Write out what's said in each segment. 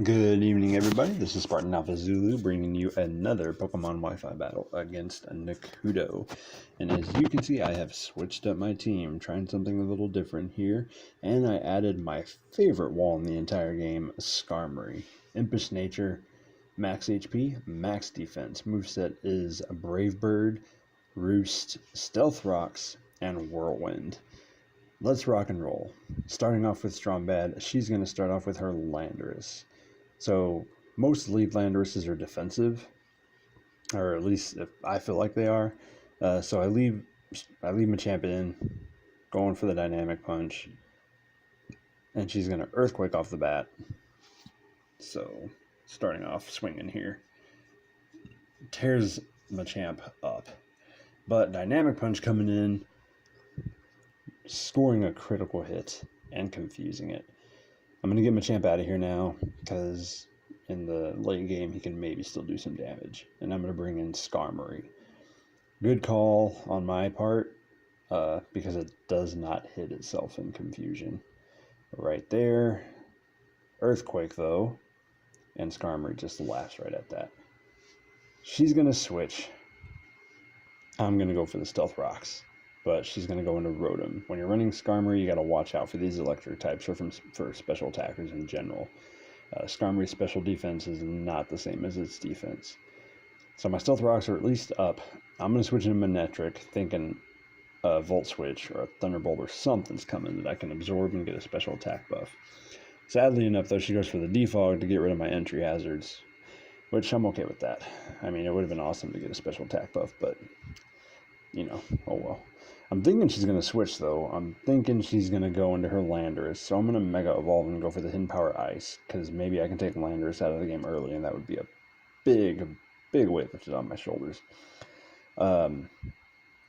Good evening, everybody. This is Spartan Alphazulu bringing you another Pokemon Wi-Fi battle against Nakuto. And as you can see, I have switched up my team, trying something a little different here, and I added my favorite wall in the entire game, Skarmory. Impish nature, max HP, max defense. Moveset is Brave Bird, Roost, Stealth Rocks, and Whirlwind. Let's rock and roll. Starting off with Strong Bad, she's going to start off with her Landorus. So most lead Landoruses are defensive, or at least if I feel like they are. So I leave Machamp in, going for the Dynamic Punch, and she's gonna Earthquake off the bat. So starting off swinging here, tears Machamp up, but Dynamic Punch coming in, scoring a critical hit and confusing it. I'm going to get Machamp out of here now, because in the late game he can maybe still do some damage. And I'm going to bring in Skarmory. Good call on my part, because it does not hit itself in confusion. Right there. Earthquake though, and Skarmory just laughs right at that. She's going to switch. I'm going to go for the Stealth Rocks, but she's going to go into Rotom. When you're running Skarmory, you got to watch out for these electric types, or for special attackers in general. Skarmory's special defense is not the same as its defense. So my Stealth Rocks are at least up. I'm going to switch into Manectric, thinking a Volt Switch or a Thunderbolt or something's coming that I can absorb and get a special attack buff. Sadly enough, though, she goes for the Defog to get rid of my entry hazards, which I'm okay with that. I mean, it would have been awesome to get a special attack buff, but, you know, oh well. I'm thinking she's going to switch, though. I'm thinking she's going to go into her Landorus. So I'm going to Mega Evolve and go for the Hidden Power Ice, because maybe I can take Landorus out of the game early, and that would be a big weight lifted on my shoulders.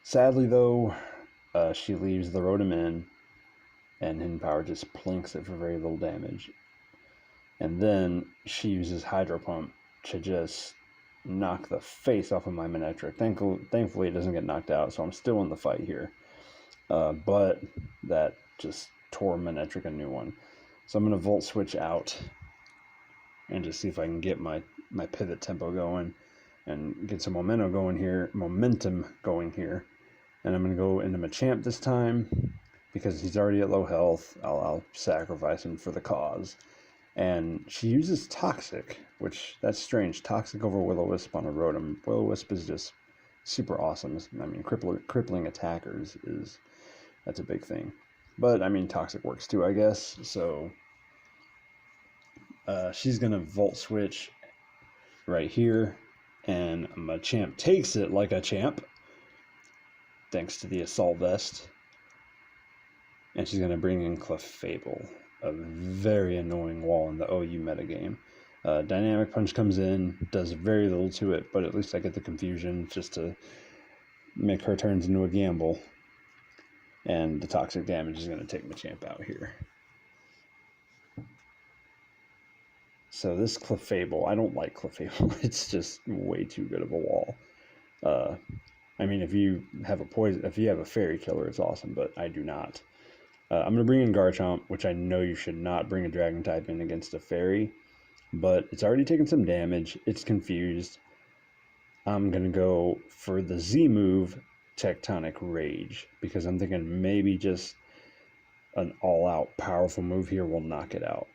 Sadly, though, she leaves the Rotom in, and Hidden Power just plinks it for very little damage. And then she uses Hydro Pump to just knock the face off of my Manectric. Thankfully, it doesn't get knocked out, so I'm still in the fight here. But that just tore Manectric a new one. So I'm going to Volt Switch out and just see if I can get my pivot tempo going and get some momentum going here. And I'm going to go into Machamp this time, because he's already at low health. I'll sacrifice him for the cause. And she uses Toxic, which, that's strange. Toxic over Will-O-Wisp on a Rotom. Will-O-Wisp is just super awesome. I mean, crippling attackers that's a big thing. But, I mean, Toxic works too, I guess. So, she's going to Volt Switch right here. And Machamp takes it like a champ, thanks to the Assault Vest. And she's going to bring in Clefable, a very annoying wall in the OU metagame. Dynamic Punch comes in, does very little to it, but at least I get the confusion just to make her turns into a gamble. And the toxic damage is going to take Machamp out here. So this Clefable, I don't like Clefable. It's just way too good of a wall. I mean, if you have a Fairy Killer, it's awesome, but I do not. I'm going to bring in Garchomp, which I know you should not bring a Dragon type in against a Fairy, but it's already taken some damage. It's confused. I'm going to go for the Z move, Tectonic Rage, because I'm thinking maybe just an all-out powerful move here will knock it out.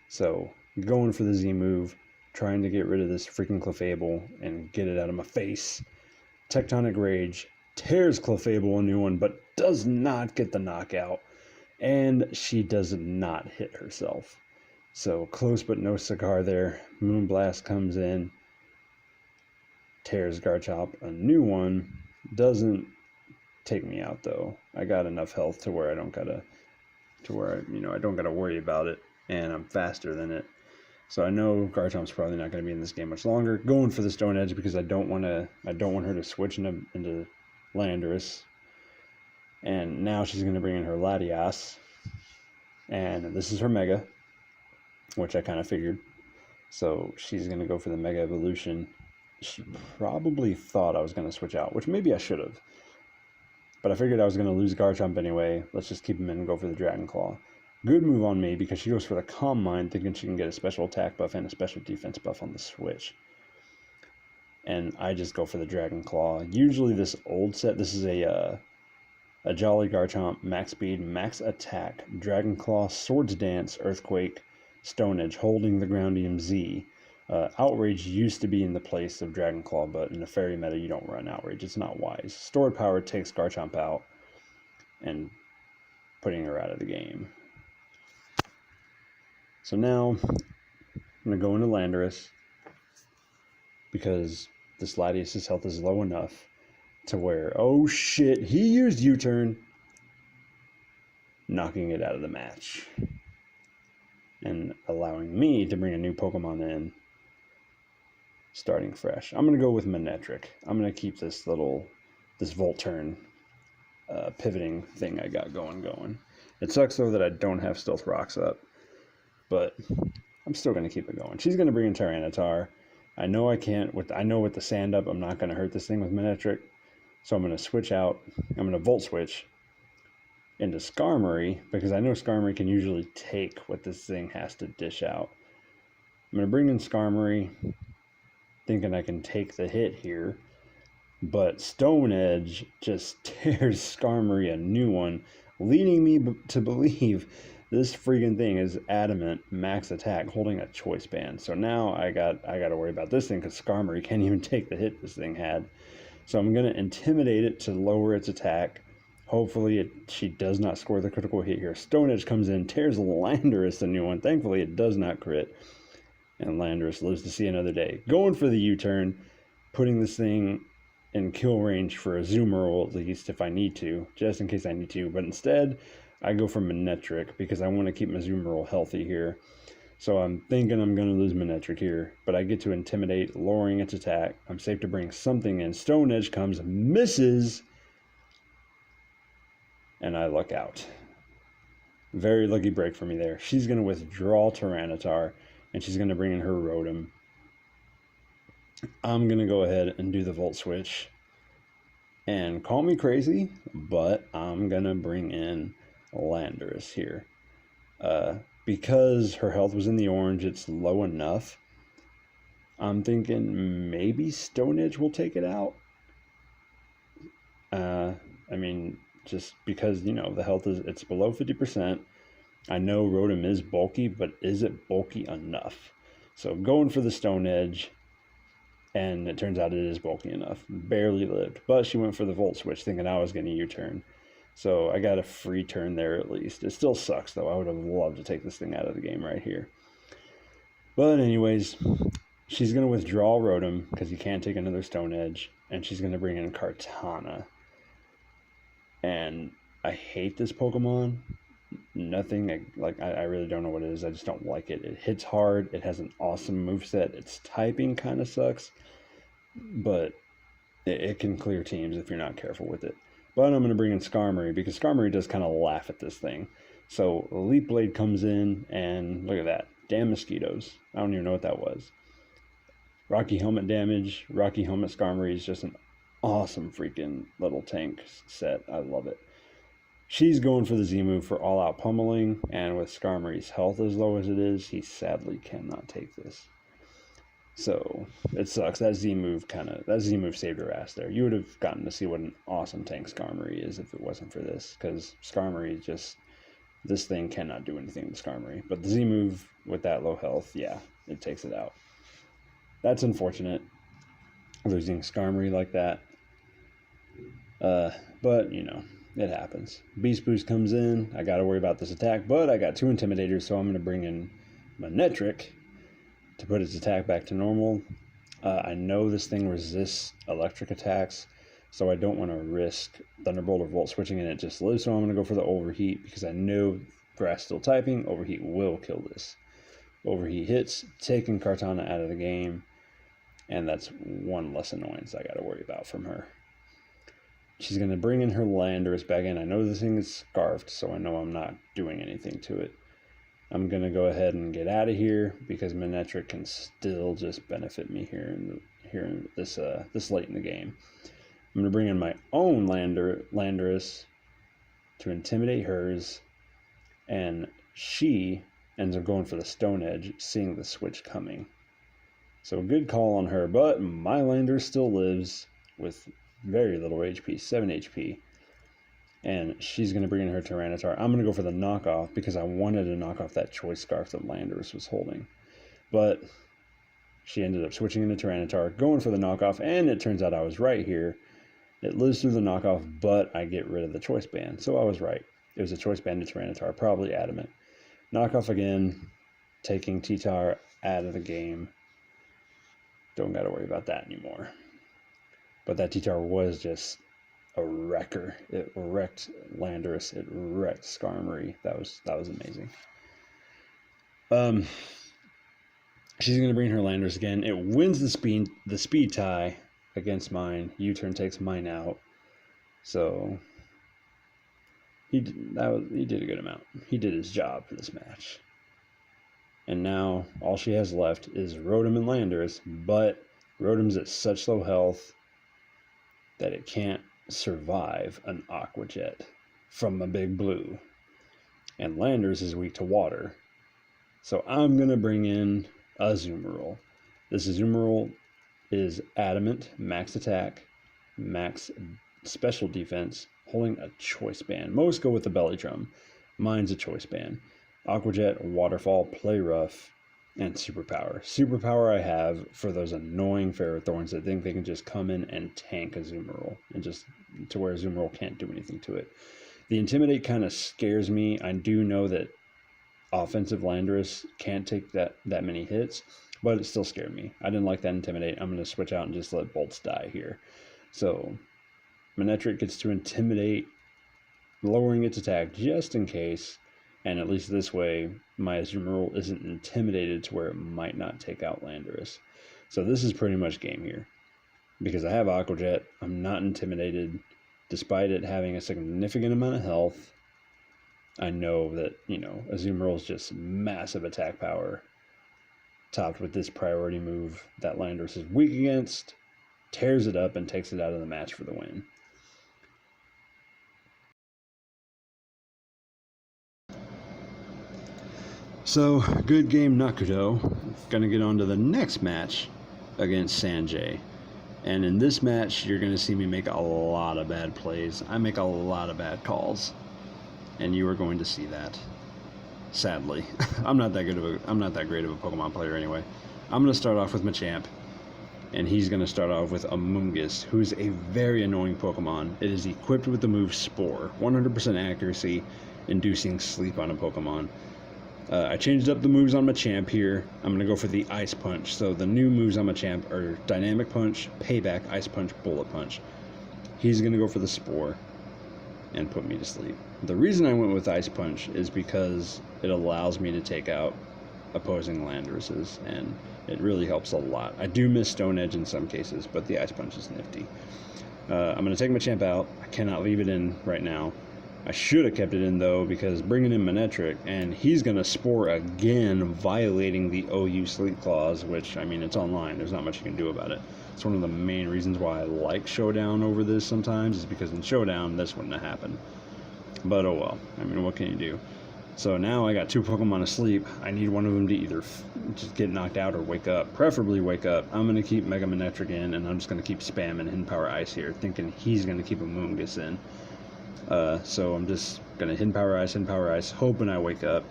So going for the Z move, trying to get rid of this freaking Clefable and get it out of my face. Tectonic Rage tears Clefable a new one, but does not get the knockout. And she does not hit herself. So close but no cigar there. Moonblast comes in, tears Garchomp a new one. Doesn't take me out though. I got enough health to where I don't gotta worry about it, and I'm faster than it. So I know Garchomp's probably not gonna be in this game much longer. Going for the Stone Edge because I don't want her to switch into Landorus. And now she's going to bring in her Latias. And this is her Mega, which I kind of figured. So she's going to go for the Mega Evolution. She probably thought I was going to switch out, which maybe I should have. But I figured I was going to lose Garchomp anyway. Let's just keep him in and go for the Dragon Claw. Good move on me because she goes for the Calm Mind, thinking she can get a special attack buff and a special defense buff on the switch. And I just go for the Dragon Claw. Usually this old set, this is a Jolly Garchomp, max speed, max attack, Dragon Claw, Swords Dance, Earthquake, Stone Edge, holding the ground EMZ. Outrage used to be in the place of Dragon Claw, but in the Fairy meta you don't run Outrage. It's not wise. Stored Power takes Garchomp out and putting her out of the game. So now I'm going to go into Landorus because this Latias's health is low enough to where, oh shit, he used U-turn, knocking it out of the match and allowing me to bring a new Pokemon in, starting fresh. I'm going to go with Manectric. I'm going to keep this Volt Turn pivoting thing I got going. It sucks though that I don't have Stealth Rocks up, but I'm still going to keep it going. She's going to bring in Tyranitar. I know I can't, with the sand up, I'm not going to hurt this thing with Manectric. So I'm going to switch out. I'm going to Volt Switch into Skarmory because I know Skarmory can usually take what this thing has to dish out. I'm going to bring in Skarmory, thinking I can take the hit here. But Stone Edge just tears Skarmory a new one, leading me to believe this freaking thing is adamant max attack holding a Choice Band. So now I got to worry about this thing because Skarmory can't even take the hit this thing had. So I'm going to Intimidate it to lower its attack. Hopefully she does not score the critical hit here. Stone Edge comes in, tears Landorus a new one. Thankfully it does not crit. And Landorus lives to see another day. Going for the U-turn, putting this thing in kill range for a Azumarill at least if I need to, just in case I need to. But instead, I go for Manectric because I want to keep my Azumarill healthy here. So I'm thinking I'm going to lose Manectric here, but I get to Intimidate, lowering its attack. I'm safe to bring something in. Stone Edge comes, misses, and I luck out. Very lucky break for me there. She's going to withdraw Tyranitar, and she's going to bring in her Rotom. I'm going to go ahead and do the Volt Switch. And call me crazy, but I'm going to bring in Landorus here. Because her health was in the orange, it's low enough. I'm thinking maybe Stone Edge will take it out. I mean, just because, you know, the health it's below 50%. I know Rotom is bulky, but is it bulky enough? So going for the Stone Edge, and it turns out it is bulky enough. Barely lived, but she went for the Volt Switch thinking I was going to U-turn. So I got a free turn there at least. It still sucks though. I would have loved to take this thing out of the game right here. But anyways, she's going to withdraw Rotom because you can't take another Stone Edge. And she's going to bring in Kartana. And I hate this Pokemon. Nothing, I really don't know what it is. I just don't like it. It hits hard. It has an awesome moveset. Its typing kind of sucks. But it can clear teams if you're not careful with it. But I'm going to bring in Skarmory because Skarmory does kind of laugh at this thing. So Leaf Blade comes in and look at that. Damn mosquitoes. I don't even know what that was. Rocky Helmet damage. Rocky Helmet Skarmory is just an awesome freaking little tank set. I love it. She's going for the Z move for all out pummeling. And with Skarmory's health as low as it is, he sadly cannot take this. So it sucks. That Z move saved her ass there. You would have gotten to see what an awesome tank Skarmory is if it wasn't for this, because Skarmory this thing cannot do anything with Skarmory. But the Z move with that low health, yeah, it takes it out. That's unfortunate, losing Skarmory like that. But you know, it happens. Beast Boost comes in. I got to worry about this attack, but I got two Intimidators, so I'm going to bring in Manectric to put its attack back to normal. I know this thing resists electric attacks, so I don't want to risk Thunderbolt or Volt switching and it just lives, so I'm going to go for the Overheat because I know Grass still typing. Overheat will kill this. Overheat hits, taking Kartana out of the game, and that's one less annoyance I got to worry about from her. She's going to bring in her Landorus back in. I know this thing is scarfed, so I know I'm not doing anything to it. I'm going to go ahead and get out of here because Manectric can still just benefit me here in this late in the game. I'm going to bring in my own Landorus to intimidate hers and she ends up going for the Stone Edge, seeing the switch coming. So a good call on her, but my Landorus still lives with very little HP, 7 HP. And she's going to bring in her Tyranitar. I'm going to go for the knockoff because I wanted to knock off that Choice Scarf that Landorus was holding. But she ended up switching into Tyranitar, going for the knockoff, and it turns out I was right here. It lives through the knockoff, but I get rid of the Choice Band. So I was right. It was a Choice Band to Tyranitar, probably adamant. Knockoff again, taking T-Tar out of the game. Don't got to worry about that anymore. But that T-Tar was just a wrecker. It wrecked Landorus. It wrecked Skarmory. That was amazing. She's going to bring her Landorus again. It wins the speed tie against mine. U-turn takes mine out. So he did a good amount. He did his job for this match. And now all she has left is Rotom and Landorus, but Rotom's at such low health that it can't survive an Aqua Jet from a big blue. And Landorus is weak to water. So I'm going to bring in a Azumarill. This Azumarill is adamant, max attack, max special defense, holding a Choice Band. Most go with the Belly Drum. Mine's a Choice Band. Aqua Jet, Waterfall, Play Rough, and Superpower. Superpower I have for those annoying Ferrothorns that think they can just come in and tank a Azumarill, and just to where Azumarill can't do anything to it. The Intimidate kind of scares me. I do know that offensive Landorus can't take that many hits, but it still scared me. I didn't like that Intimidate. I'm going to switch out and just let Bolts die here. So Manectric gets to Intimidate, lowering its attack just in case. And at least this way, my Azumarill isn't intimidated to where it might not take out Landorus. So this is pretty much game here. Because I have Aqua Jet, I'm not intimidated. Despite it having a significant amount of health, I know that, Azumarill is just massive attack power. Topped with this priority move that Landorus is weak against, tears it up and takes it out of the match for the win. So, good game, Nakuto. Gonna get on to the next match against Sanjay. And in this match, you're gonna see me make a lot of bad plays. I make a lot of bad calls. And you are going to see that. Sadly. I'm not that great of a Pokemon player anyway. I'm gonna start off with Machamp. And he's gonna start off with Amoonguss, who is a very annoying Pokemon. It is equipped with the move Spore. 100% accuracy, inducing sleep on a Pokemon. I changed up the moves on Machamp here. I'm going to go for the Ice Punch. So the new moves on Machamp are Dynamic Punch, Payback, Ice Punch, Bullet Punch. He's going to go for the Spore and put me to sleep. The reason I went with Ice Punch is because it allows me to take out opposing Landoruses, and it really helps a lot. I do miss Stone Edge in some cases, but the Ice Punch is nifty. I'm going to take Machamp out. I cannot leave it in right now. I should have kept it in, though, because bringing in Manectric, and he's going to Spore again, violating the OU Sleep Clause, which, I mean, it's online. There's not much you can do about it. It's one of the main reasons why I like Showdown over this sometimes, is because in Showdown, this wouldn't have happened. But, oh well. I mean, what can you do? So now I got two Pokemon asleep. I need one of them to either just get knocked out or wake up. Preferably wake up. I'm going to keep Mega Manectric in, and I'm just going to keep spamming Hidden Power Ice here, thinking he's going to keep Amoonguss in. So I'm just going to Hidden Power Ice, hoping I wake up.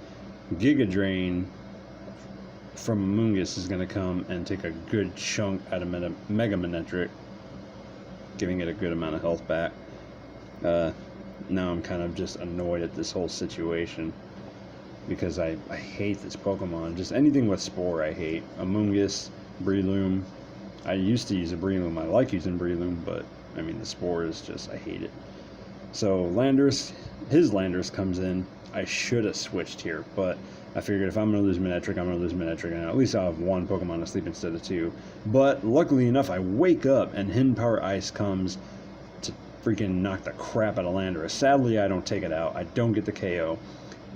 Giga Drain from Amoonguss is going to come and take a good chunk out of Mega Manectric, giving it a good amount of health back. Now I'm kind of just annoyed at this whole situation because I hate this Pokemon. Just anything with Spore I hate. Amoonguss, Breloom. I used to use a Breloom. I like using Breloom, but I mean the Spore is just, I hate it. So his Landorus comes in. I should have switched here, but I figured if I'm going to lose Manectric, I'm going to lose Manectric, and at least I'll have one Pokemon asleep instead of two. But luckily enough, I wake up, and Hidden Power Ice comes to freaking knock the crap out of Landorus. Sadly, I don't take it out. I don't get the KO.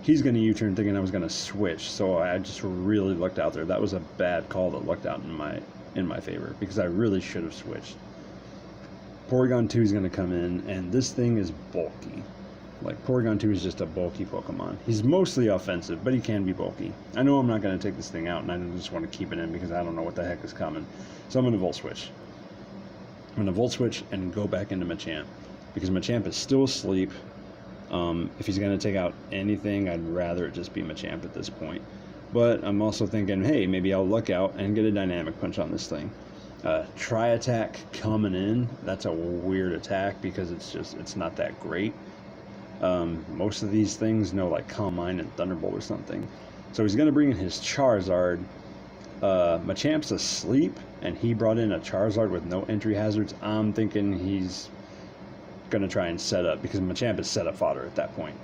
He's going to U-turn thinking I was going to switch, so I just really lucked out there. That was a bad call that lucked out in my favor, because I really should have switched. Porygon 2 is going to come in, and this thing is bulky. Like, Porygon 2 is just a bulky Pokemon. He's mostly offensive, but he can be bulky. I know I'm not going to take this thing out, and I just want to keep it in because I don't know what the heck is coming. So I'm going to Volt Switch. I'm going to Volt Switch and go back into Machamp, because Machamp is still asleep. If he's going to take out anything, I'd rather it just be Machamp at this point. But I'm also thinking, hey, maybe I'll luck out and get a Dynamic Punch on this thing. Tri-Attack coming in, that's a weird attack because it's not that great. Most of these things know like Calm Mind and Thunderbolt or something. So he's going to bring in his Charizard. Machamp's asleep, and he brought in a Charizard with no entry hazards. I'm thinking he's going to try and set up, because Machamp is set up fodder at that point.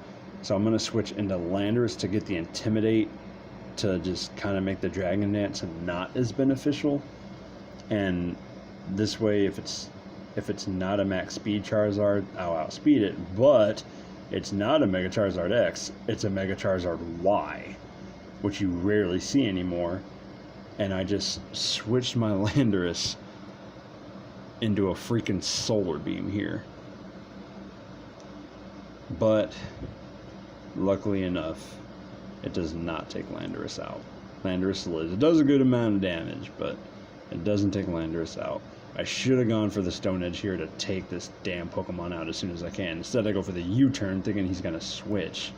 So I'm going to switch into Landorus to get the Intimidate to just kind of make the Dragon Dance not as beneficial. And this way, if it's not a max speed Charizard, I'll outspeed it. But it's not a Mega Charizard X, it's a Mega Charizard Y, which you rarely see anymore. And I just switched my Landorus into a freaking Solar Beam here. But luckily enough, it does not take Landorus out. Landorus lives. It does a good amount of damage, but it doesn't take Landorus out. I should have gone for the Stone Edge here to take this damn Pokemon out as soon as I can. Instead, I go for the U-turn, thinking he's going to switch.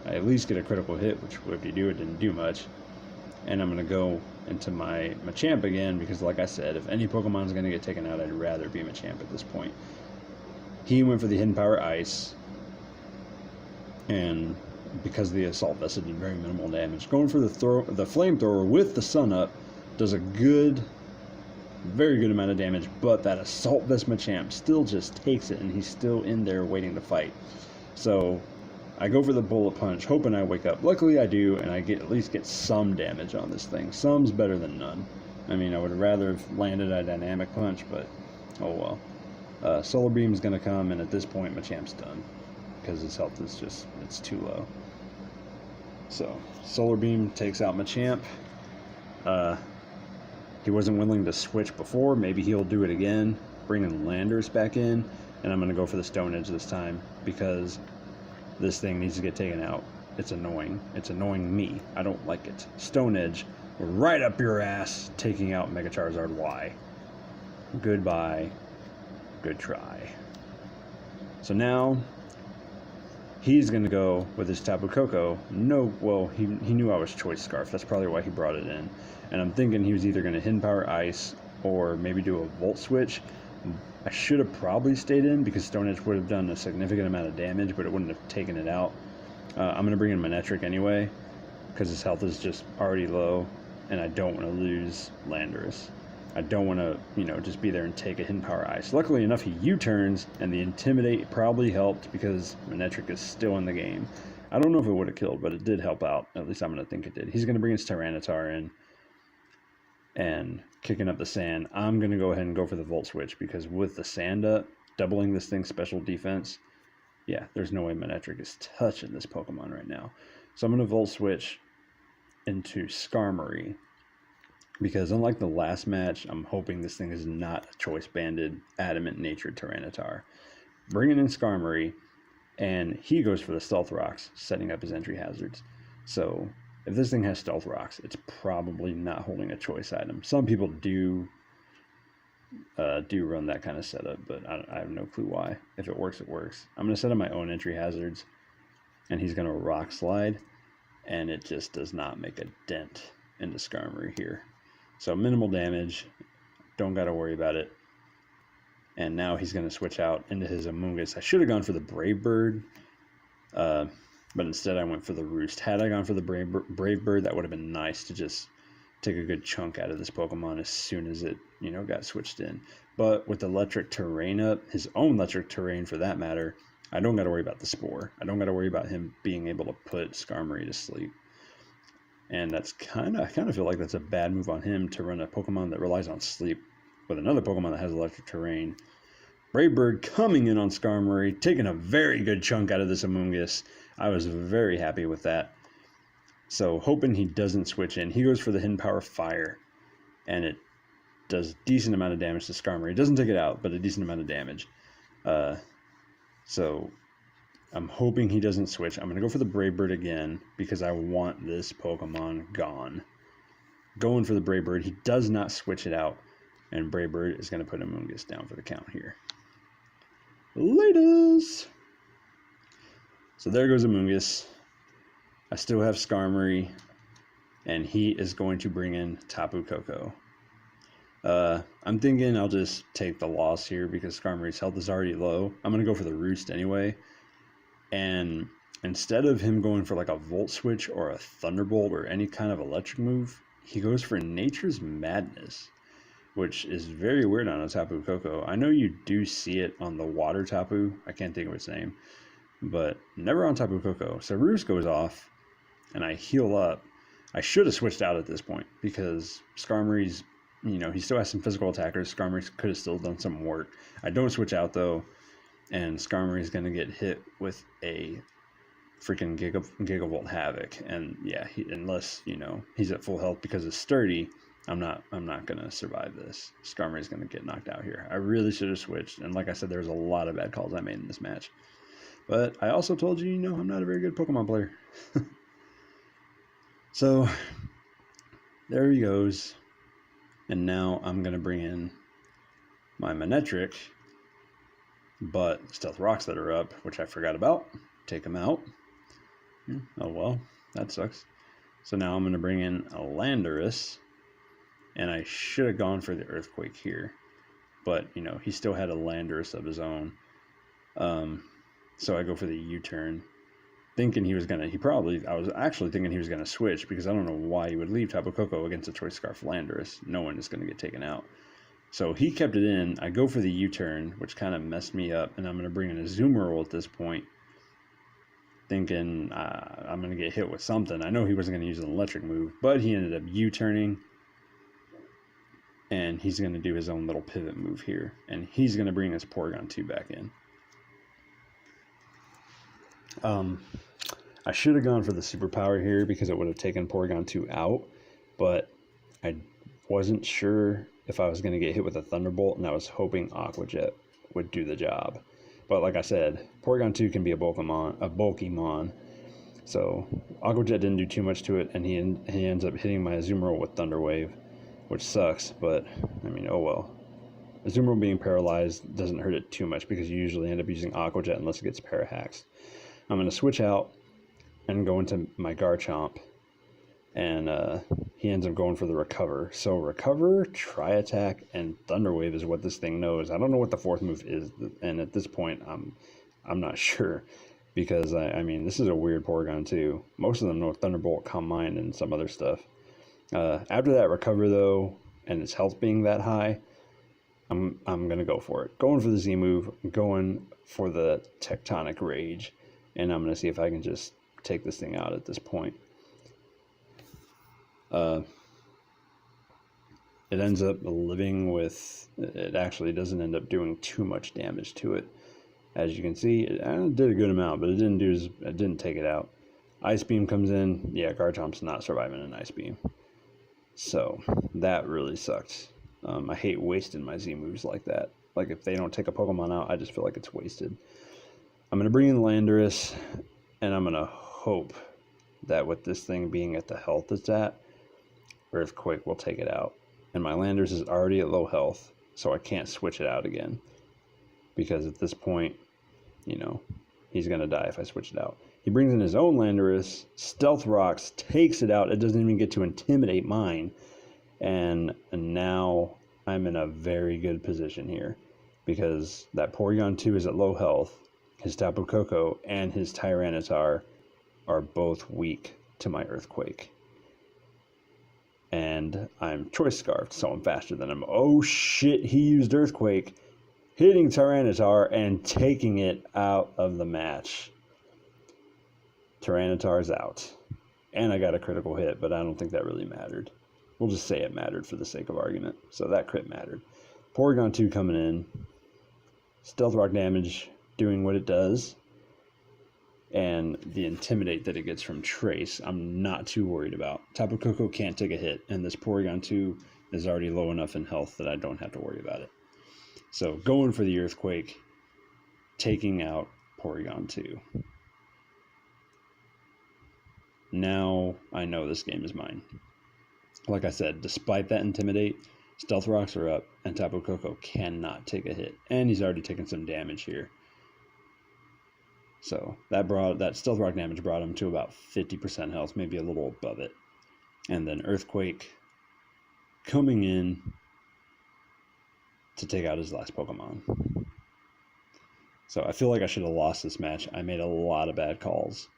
I at least get a critical hit, which if you do, it didn't do much. And I'm going to go into my Machamp again, because like I said, if any Pokemon is going to get taken out, I'd rather be Machamp at this point. He went for the Hidden Power Ice, and because the Assault Vest did very minimal damage. Going for the Flamethrower with the Sun Up does a very good amount of damage, but that Assault Vest Machamp still just takes it, and he's still in there waiting to fight. So I go for the Bullet Punch, hoping I wake up. Luckily I do, and I at least get some damage on this thing. Some's better than none. I mean, I would rather have landed a Dynamic Punch, but oh well. Solar Beam's going to come, and at this point Machamp's done, because his health is it's too low. So Solar Beam takes out Machamp. He wasn't willing to switch before. Maybe he'll do it again, bringing Landorus back in, and I'm going to go for the Stone Edge this time, because this thing needs to get taken out. It's annoying. It's annoying me. I don't like it. Stone Edge right up your ass, taking out Mega Charizard Y. Goodbye. Good try. So now he's going to go with his Tapu Koko. No, well, he knew I was Choice Scarf. That's probably why he brought it in. And I'm thinking he was either going to Hidden Power Ice or maybe do a Volt Switch. I should have probably stayed in, because Stone Edge would have done a significant amount of damage, but it wouldn't have taken it out. I'm going to bring in Manectric anyway, because his health is just already low, and I don't want to lose Landorus. I don't want to, just be there and take a Hidden Power Ice. Luckily enough, he U-turns, and the Intimidate probably helped, because Manectric is still in the game. I don't know if it would have killed, but it did help out. At least I'm going to think it did. He's going to bring his Tyranitar in and kicking up the sand. I'm going to go ahead and go for the Volt Switch, because with the sand up, doubling this thing's special defense, yeah, there's no way Manectric is touching this Pokemon right now. So I'm going to Volt Switch into Skarmory, because unlike the last match, I'm hoping this thing is not a Choice Banded, Adamant Natured Tyranitar. Bringing in Skarmory, and he goes for the Stealth Rocks, setting up his entry hazards. So if this thing has Stealth Rocks, it's probably not holding a choice item. Some people do run that kind of setup, but I have no clue why. If it works, it works. I'm going to set up my own entry hazards, and he's going to Rock Slide, and it just does not make a dent into Skarmory here. So minimal damage, don't got to worry about it. And now he's going to switch out into his Amoonguss. I should have gone for the Brave Bird, but instead I went for the Roost. Had I gone for the Brave Bird, that would have been nice to just take a good chunk out of this Pokemon as soon as it, got switched in. But with Electric Terrain up, his own Electric Terrain for that matter, I don't got to worry about the Spore. I don't got to worry about him being able to put Skarmory to sleep. And I kind of feel like that's a bad move on him to run a Pokemon that relies on sleep with another Pokemon that has Electric Terrain. Brave Bird coming in on Skarmory, taking a very good chunk out of this Amoonguss. I was very happy with that. So hoping he doesn't switch in. He goes for the Hidden Power Fire, and it does a decent amount of damage to Skarmory. It doesn't take it out, but a decent amount of damage. So I'm hoping he doesn't switch. I'm going to go for the Brave Bird again because I want this Pokemon gone. Going for the Brave Bird. He does not switch it out. And Brave Bird is going to put Amoonguss down for the count here. Latest! So there goes Amoonguss. I still have Skarmory. And he is going to bring in Tapu Koko. I'm thinking I'll just take the loss here because Skarmory's health is already low. I'm going to go for the Roost anyway. And instead of him going for like a Volt Switch or a Thunderbolt or any kind of electric move, he goes for Nature's Madness, which is very weird on a Tapu Koko. I know you do see it on the water Tapu. I can't think of its name, but never on Tapu Koko. So Roost goes off, and I heal up. I should have switched out at this point because Skarmory's, you know, he still has some physical attackers. Skarmory could have still done some work. I don't switch out though, and Skarmory's going to get hit with a freaking Gigavolt Havoc. And yeah, unless, you know, he's at full health because it's sturdy, I'm not going to survive this. Skarmory's going to get knocked out here. I really should have switched. And like I said, there's a lot of bad calls I made in this match. But I also told you, you know, I'm not a very good Pokemon player. So there he goes. And now I'm going to bring in my Manectric, but Stealth Rocks that are up, which I forgot about. Take them out. Oh well, that sucks. So now I'm going to bring in a Landorus, and I should have gone for the Earthquake here, but you know, he still had a Landorus of his own. So I go for the U-turn, thinking he was going to, I was actually thinking he was going to switch because I don't know why he would leave Tapu Koko against a Choice Scarf Landorus. No one is going to get taken out. So he kept it in. I go for the U-turn, which kind of messed me up, and I'm going to bring in a Zoomerol at this point, thinking I'm going to get hit with something. I know he wasn't going to use an electric move, but he ended up U-turning, and he's going to do his own little pivot move here, and he's going to bring his Porygon 2 back in. I should have gone for the superpower here because it would have taken Porygon 2 out, but I wasn't sure if I was going to get hit with a Thunderbolt, and I was hoping Aqua Jet would do the job. But like I said, Porygon 2 can be a bulky mon. So Aqua Jet didn't do too much to it, and he ends up hitting my Azumarill with Thunder Wave, which sucks, but I mean, oh well. Azumarill being paralyzed doesn't hurt it too much because you usually end up using Aqua Jet unless it gets Parahaxed. I'm going to switch out and go into my Garchomp, and he ends up going for the Recover. So Recover, Tri-Attack, and Thunder Wave is what this thing knows. I don't know what the fourth move is, and at this point, I'm not sure, because I mean, this is a weird Porygon too. Most of them know Thunderbolt, Calm Mind, and some other stuff. After that Recover though, and its health being that high, I'm gonna go for it. Going for the Z move, going for the Tectonic Rage, and I'm gonna see if I can just take this thing out at this point. It ends up living with, it actually doesn't end up doing too much damage to it. As you can see, it did a good amount, but it didn't take it out. Ice Beam comes in. Yeah, Garchomp's not surviving an Ice Beam. So that really sucks. I hate wasting my Z moves like that. Like if they don't take a Pokemon out, I just feel like it's wasted. I'm going to bring in Landorus, and I'm going to hope that with this thing being at the health it's at, Earthquake will take it out. And my Landorus is already at low health, so I can't switch it out again. Because at this point, you know, he's going to die if I switch it out. He brings in his own Landorus, Stealth Rocks, takes it out. It doesn't even get to intimidate mine. And now I'm in a very good position here, because that Porygon 2 is at low health. His Tapu Koko and his Tyranitar are both weak to my Earthquake. And I'm Choice Scarfed, so I'm faster than him. Oh shit, he used Earthquake, hitting Tyranitar and taking it out of the match. Tyranitar's out. And I got a critical hit, but I don't think that really mattered. We'll just say it mattered for the sake of argument. So that crit mattered. Porygon 2 coming in. Stealth Rock damage doing what it does. And the Intimidate that it gets from Trace, I'm not too worried about. Tapu Koko can't take a hit, and this Porygon 2 is already low enough in health that I don't have to worry about it. So going for the Earthquake, taking out Porygon 2. Now I know this game is mine. Like I said, despite that Intimidate, Stealth Rocks are up, and Tapu Koko cannot take a hit. And he's already taken some damage here. So that Stealth Rock damage brought him to about 50% health, maybe a little above it. And then Earthquake coming in to take out his last Pokemon. So I feel like I should have lost this match. I made a lot of bad calls.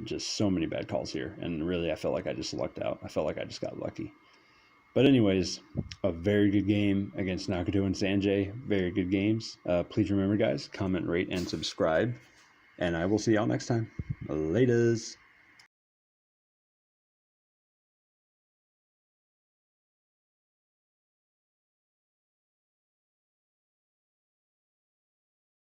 Just so many bad calls here. And really, I felt like I just lucked out. I felt like I just got lucky. But anyways, a very good game against Nakuto and Sanjay. Very good games. Please remember, guys, comment, rate, and subscribe. And I will see y'all next time. Laters.